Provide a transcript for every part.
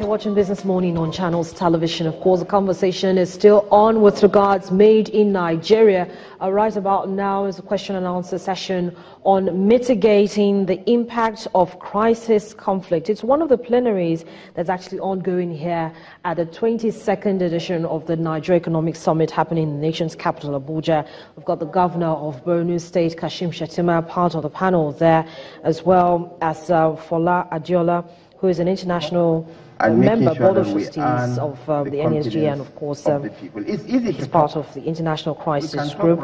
You're watching Business Morning on Channels Television. Of course, the conversation is still on with regards made in Nigeria. Right about now is a question and answer session on mitigating the impact of crisis conflict. It's one of the plenaries that's actually ongoing here at the 22nd edition of the Nigeria Economic Summit happening in the nation's capital, Abuja. We've got the governor of Borno State, Kashim Shettima, part of the panel there, as well as Fola Adiola, who is an international member, board of trustees of the NSG, and of course he's part of the International Crisis Group.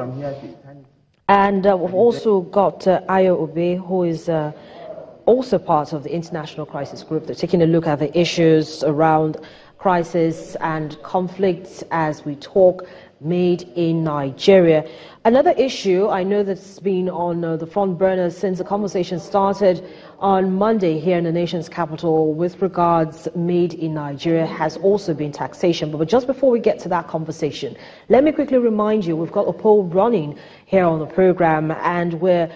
And we've also got Ayo Obe, who is also part of the International Crisis Group. They're taking a look at the issues around crisis and conflicts as we talk made in Nigeria. Another issue I know that's been on the front burner since the conversation started on Monday here in the nation's capital with regards made in Nigeria has also been taxation. But just before we get to that conversation, let me quickly remind you, we've got a poll running here on the program, and we're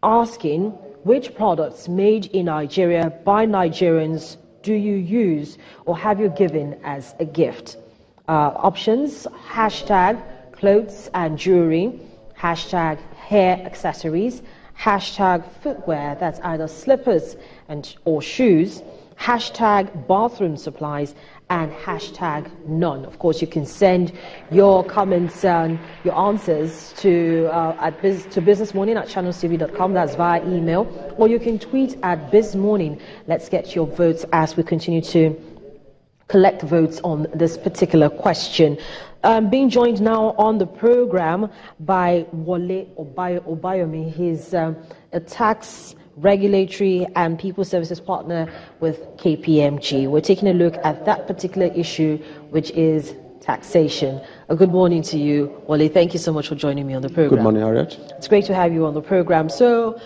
asking which products made in Nigeria by Nigerians do you use or have you given as a gift? Options: hashtag clothes and jewelry, hashtag hair accessories, hashtag footwear, that's either slippers or shoes, hashtag bathroom supplies, and hashtag none. Of course, you can send your comments and your answers to businessmorning@channelstv.com. That's via email, or you can tweet at BizMorning. Let's get your votes as we continue to collect votes on this particular question. Being joined now on the program by Wole Obayomi. He's a tax, regulatory and people services partner with KPMG. We're taking a look at that particular issue, which is taxation. Good morning to you, Wole. Thank you so much for joining me on the program. Good morning, Harriet. It's great to have you on the program. So,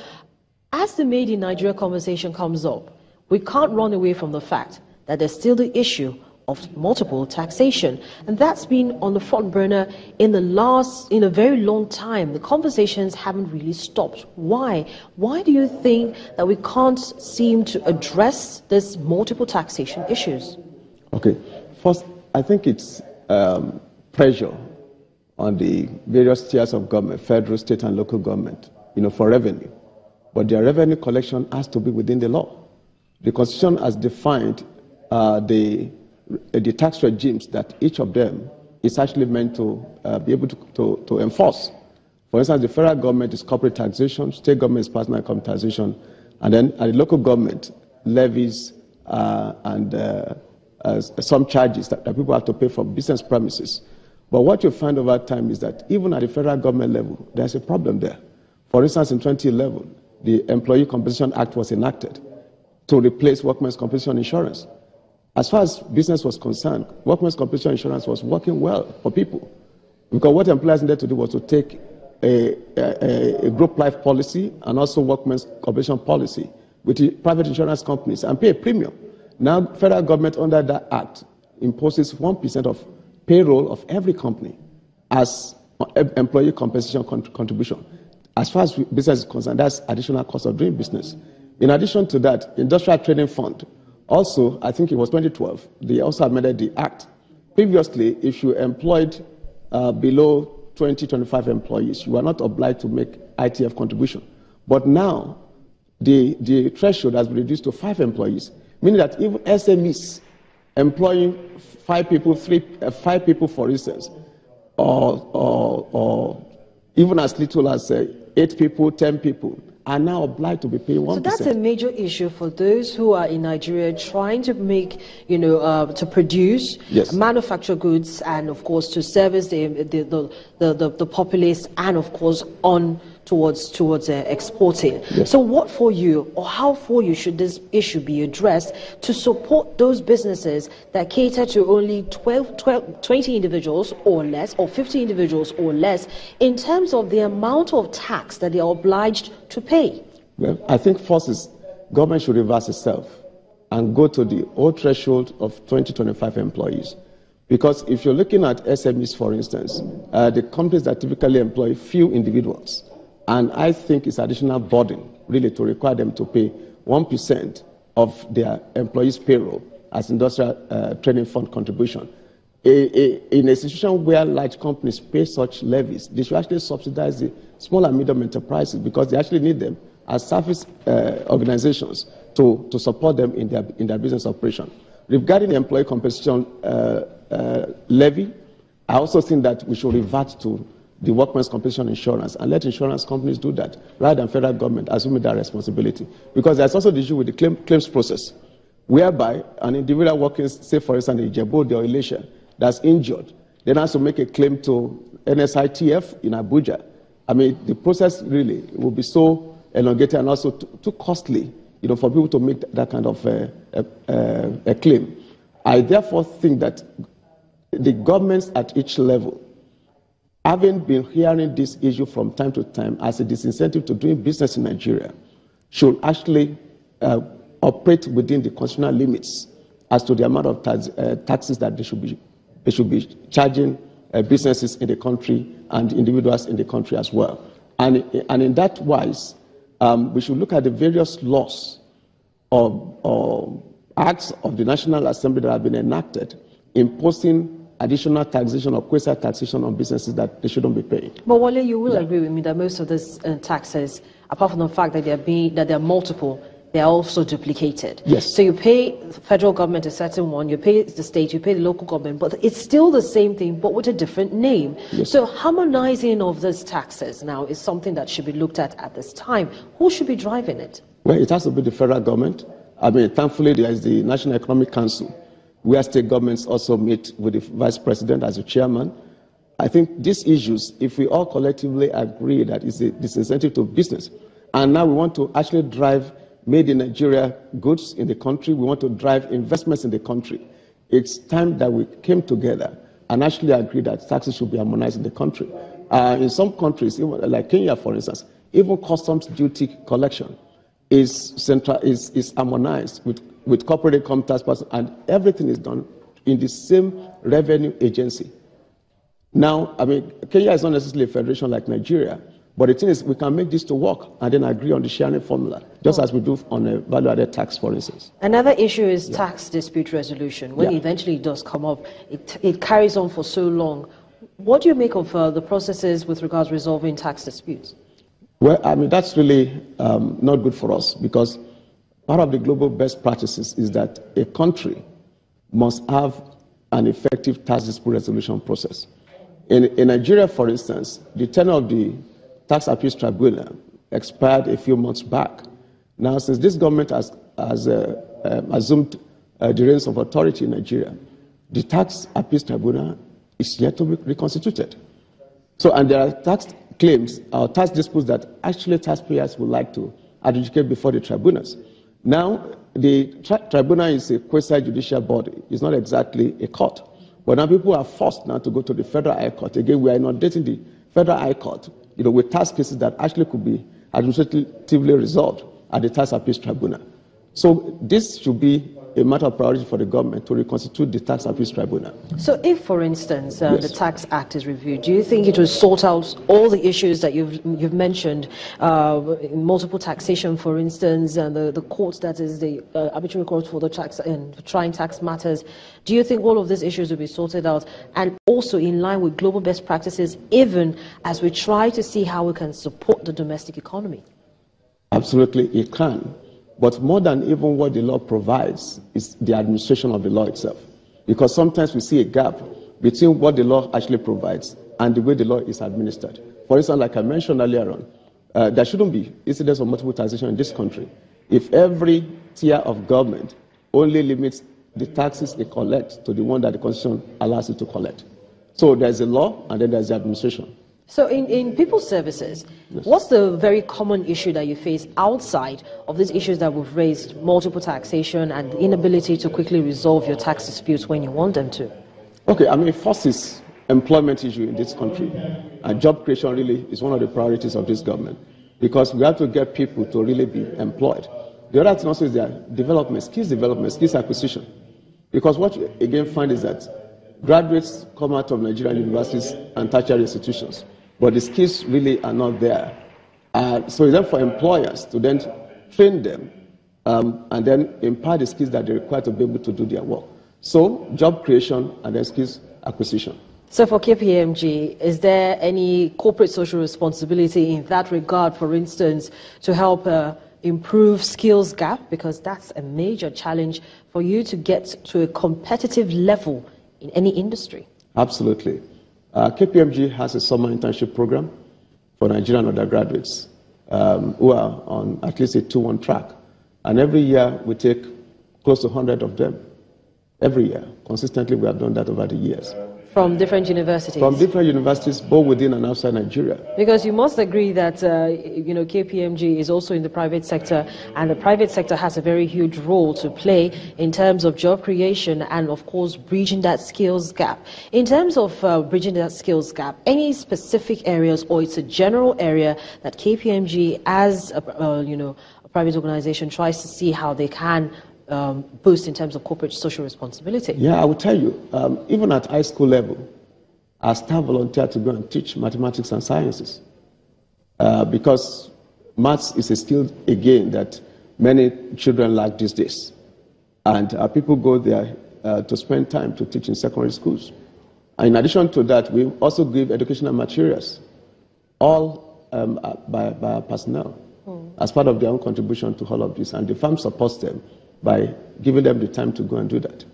as the Made in Nigeria conversation comes up, we can't run away from the fact that there's still the issue of multiple taxation, and that's been on the front burner in a very long time. The conversations haven't really stopped. Why do you think that we can't seem to address this multiple taxation issues? Okay, first, I think it's pressure on the various tiers of government, federal, state, and local government, for revenue. But their revenue collection has to be within the law. The Constitution has defined the tax regimes that each of them is actually meant to be able to enforce. For instance, the federal government is corporate taxation, state government is personal income taxation, and then at the local government levies and some charges that people have to pay for business premises. But what you find over time is that even at the federal government level, there's a problem there. For instance, in 2011, the Employee Compensation Act was enacted to replace workmen's compensation insurance. As far as business was concerned, workmen's compensation insurance was working well for people, because what employers needed to do was to take a group life policy and also workmen's compensation policy with the private insurance companies and pay a premium. Now, federal government under that act imposes 1% of payroll of every company as employee compensation contribution. As far as business is concerned, that's additional cost of doing business. In addition to that, Industrial Trading Fund, also, I think it was 2012, they also amended the act. Previously, if you employed below 25 employees, you are not obliged to make ITF contribution. But now, the threshold has been reduced to 5 employees, meaning that even SMEs employing 5 people, 5 people, for instance, or even as little as 8 people, 10 people, are now obliged to be paying 1%. So that's a major issue for those who are in Nigeria trying to make, to produce, yes, manufacture goods, and of course to service the populace, and of course on towards exporting. Yes. So what for you, or how for you, should this issue be addressed to support those businesses that cater to only 20 individuals or less, or 50 individuals or less, in terms of the amount of tax that they are obliged to pay? Well, I think first is government should reverse itself and go to the old threshold of 25 employees. Because if you're looking at SMEs, for instance, the companies that typically employ few individuals, and I think it's additional burden, really, to require them to pay 1% of their employees' payroll as industrial training fund contribution. In a situation where large companies pay such levies, they should actually subsidize the small and medium enterprises because they actually need them as service organizations to support them in their business operation. Regarding the employee compensation levy, I also think that we should revert to the workmen's compensation insurance and let insurance companies do that rather than federal government assuming that responsibility. Because there's also the issue with the claims process, whereby an individual working, say for instance, in Ijebu or Elisha, that's injured, then has to make a claim to NSITF in Abuja. I mean, the process really will be so elongated and also too costly, for people to make that kind of a claim. I therefore think that the governments at each level, having been hearing this issue from time to time as a disincentive to doing business in Nigeria, should actually operate within the constitutional limits as to the amount of taxes that they should be charging businesses in the country and individuals in the country as well. And in that wise, we should look at the various laws or acts of the National Assembly that have been enacted imposing additional taxation or quasi-taxation on businesses that they shouldn't be paying. But Wale, you will agree with me that most of these taxes, apart from the fact that they're multiple, they are also duplicated. Yes. So you pay the federal government a certain one, you pay the state, you pay the local government, but it's still the same thing, but with a different name. Yes. So harmonizing of these taxes now is something that should be looked at this time. Who should be driving it? Well, it has to be the federal government. I mean, thankfully, there is the National Economic Council, where state governments also meet with the vice president as the chairman. I think these issues, if we all collectively agree that it's a disincentive to business, and now we want to actually drive made in Nigeria goods in the country, we want to drive investments in the country, it's time that we came together and actually agreed that taxes should be harmonized in the country. In some countries, even like Kenya, for instance, even customs duty collection is harmonized with corporate income tax, and everything is done in the same revenue agency. Now, I mean, Kenya is not necessarily a federation like Nigeria, but the thing is, we can make this to work and then agree on the sharing formula, just as we do on a value-added tax, for instance. Another issue is tax dispute resolution. When eventually it does come up, it carries on for so long. What do you make of the processes with regards to resolving tax disputes? Well, I mean, that's really not good for us, because part of the global best practices is that a country must have an effective tax dispute resolution process. In Nigeria, for instance, the tenure of the Tax Appeals Tribunal expired a few months back. Now, since this government has assumed the reins of authority in Nigeria, the Tax Appeals Tribunal is yet to be reconstituted. So, and there are tax claims or tax disputes that actually taxpayers would like to adjudicate before the tribunals. Now, the tribunal is a quasi-judicial body. It's not exactly a court. But now people are forced now to go to the Federal High Court. Again, we are inundating the Federal High Court, with tax cases that actually could be administratively resolved at the Tax Appeals Tribunal. So this should be a matter of priority for the government to reconstitute the Tax Appeals Tribunal. So if, for instance, the Tax Act is reviewed, do you think it will sort out all the issues that you've mentioned, multiple taxation, for instance, and the court, that is the arbitrary court for the tax and trying tax matters? Do you think all of these issues will be sorted out and also in line with global best practices, even as we try to see how we can support the domestic economy? Absolutely, it can. But more than even what the law provides is the administration of the law itself. Because sometimes we see a gap between what the law actually provides and the way the law is administered. For instance, like I mentioned earlier on, there shouldn't be incidents of multiple taxation in this country. If every tier of government only limits the taxes they collect to the one that the Constitution allows it to collect. So there's a law and then there's the administration. So in people's services, what's the very common issue that you face outside of these issues that we've raised, multiple taxation and the inability to quickly resolve your tax disputes when you want them to? Okay, I mean, first is employment issue in this country. And job creation really is one of the priorities of this government, because we have to get people to really be employed. The other thing also is their development, skills acquisition. Because what you again find is that graduates come out of Nigerian universities and tertiary institutions, but the skills really are not there. So it's then for employers to then train them and then impart the skills that they require to be able to do their work. So, job creation and then skills acquisition. So for KPMG, is there any corporate social responsibility in that regard, for instance, to help improve skills gap? Because that's a major challenge for you to get to a competitive level in any industry. Absolutely. KPMG has a summer internship program for Nigerian undergraduates who are on at least a 2-1 track. And every year we take close to 100 of them. Every year. Consistently, we have done that over the years. From different universities? From different universities, both within and outside Nigeria. Because you must agree that, KPMG is also in the private sector, and the private sector has a very huge role to play in terms of job creation and, of course, bridging that skills gap. In terms of bridging that skills gap, any specific areas, or it's a general area that KPMG, as a private organization, tries to see how they can boost in terms of corporate social responsibility? Yeah, I will tell you, even at high school level, our staff volunteer to go and teach mathematics and sciences because maths is a skill, again, that many children lack these days. And people go there to spend time to teach in secondary schools. And in addition to that, we also give educational materials, all by our personnel, as part of their own contribution to all of this. And the firm supports them by giving them the time to go and do that.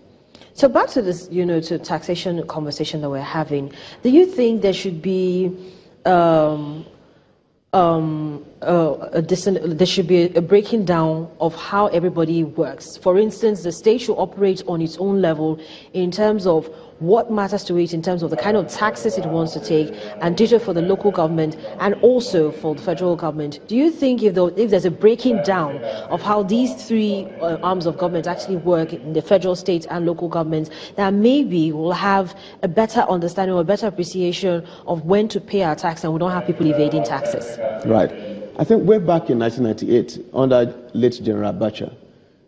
So back to this, to taxation conversation that we're having, do you think there should be there should be a breaking down of how everybody works? For instance, the state should operate on its own level in terms of what matters to it, in terms of the kind of taxes it wants to take, and ditto for the local government and also for the federal government. Do you think if there's a breaking down of how these three arms of government actually work in the federal, state, and local governments, that maybe we'll have a better understanding or a better appreciation of when to pay our tax and we don't have people evading taxes? Right. I think way back in 1998, under late General Abacha,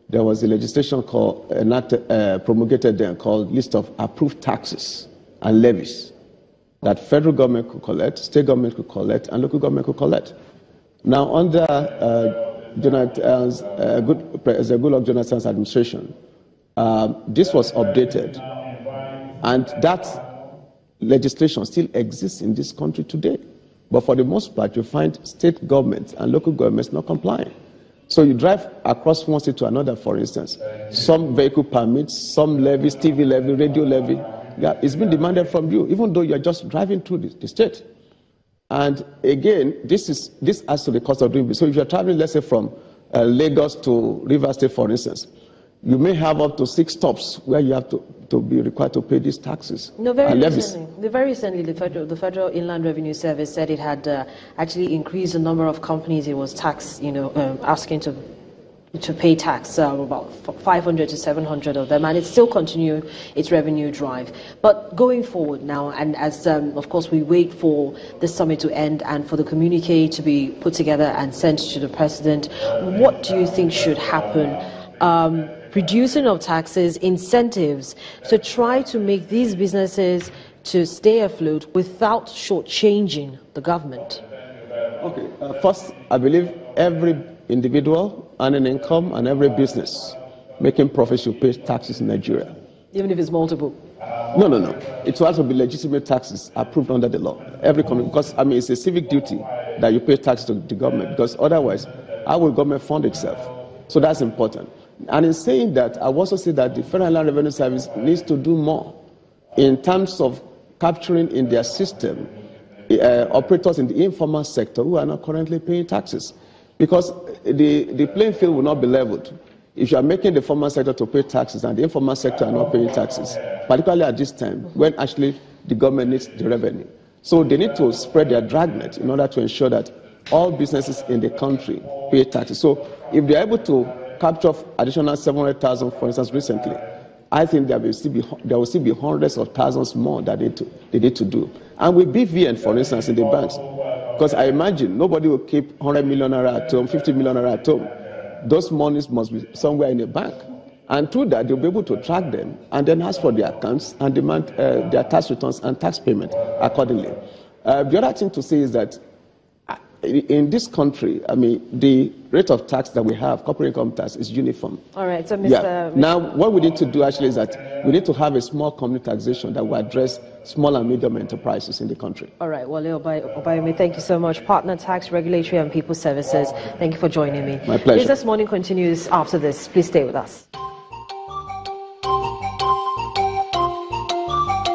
there was a legislation promulgated then called List of Approved Taxes and Levies that federal government could collect, state government could collect, and local government could collect. Now, under Goodluck Jonathan's administration, this was updated, and that legislation still exists in this country today. But for the most part, you find state governments and local governments not complying. So you drive across one state to another, for instance. Some vehicle permits, some levies, TV levy, radio levy, it's been demanded from you, even though you're just driving through the state. And again, this adds to the cost of doing business. So if you're traveling, let's say, from Lagos to Rivers State, for instance, you may have up to 6 stops where you have to be required to pay these taxes and levies. Very recently, the Federal Inland Revenue Service said it had actually increased the number of companies it was asking to pay tax, about 500 to 700 of them, and it's still continuing its revenue drive. But going forward now, and as of course we wait for this summit to end and for the communique to be put together and sent to the president, what do you think should happen? Reducing of taxes, incentives to try to make these businesses to stay afloat without shortchanging the government? Okay, first, I believe every individual earning income and every business making profit should pay taxes in Nigeria. Even if it's multiple? No. It will also be legitimate taxes approved under the law. Every company, because it's a civic duty that you pay tax to the government, because otherwise, how will government fund itself? So that's important. And in saying that, I also say that the Federal Inland Revenue Service needs to do more in terms of capturing in their system operators in the informal sector who are not currently paying taxes. Because the playing field will not be leveled if you are making the formal sector to pay taxes and the informal sector are not paying taxes, particularly at this time when actually the government needs the revenue. So they need to spread their dragnet in order to ensure that all businesses in the country pay taxes. So if they are able to capture additional 700,000, for instance, recently, I think there will still be hundreds of thousands more that they need to do. And with BVN, for instance, in the banks, because I imagine nobody will keep 100 million naira at home, 50 million naira at home. Those monies must be somewhere in a bank. And through that, they'll be able to track them and then ask for their accounts and demand their tax returns and tax payment accordingly. The other thing to say is that in this country, I mean, the rate of tax that we have, corporate income tax, is uniform. All right, so Mr. Yeah. Now, what we need to do actually is that we need to have a small company taxation that will address small and medium enterprises in the country. All right, Wale Obayomi, thank you so much. Partner Tax, Regulatory and People Services, thank you for joining me. My pleasure. This Morning continues after this. Please stay with us.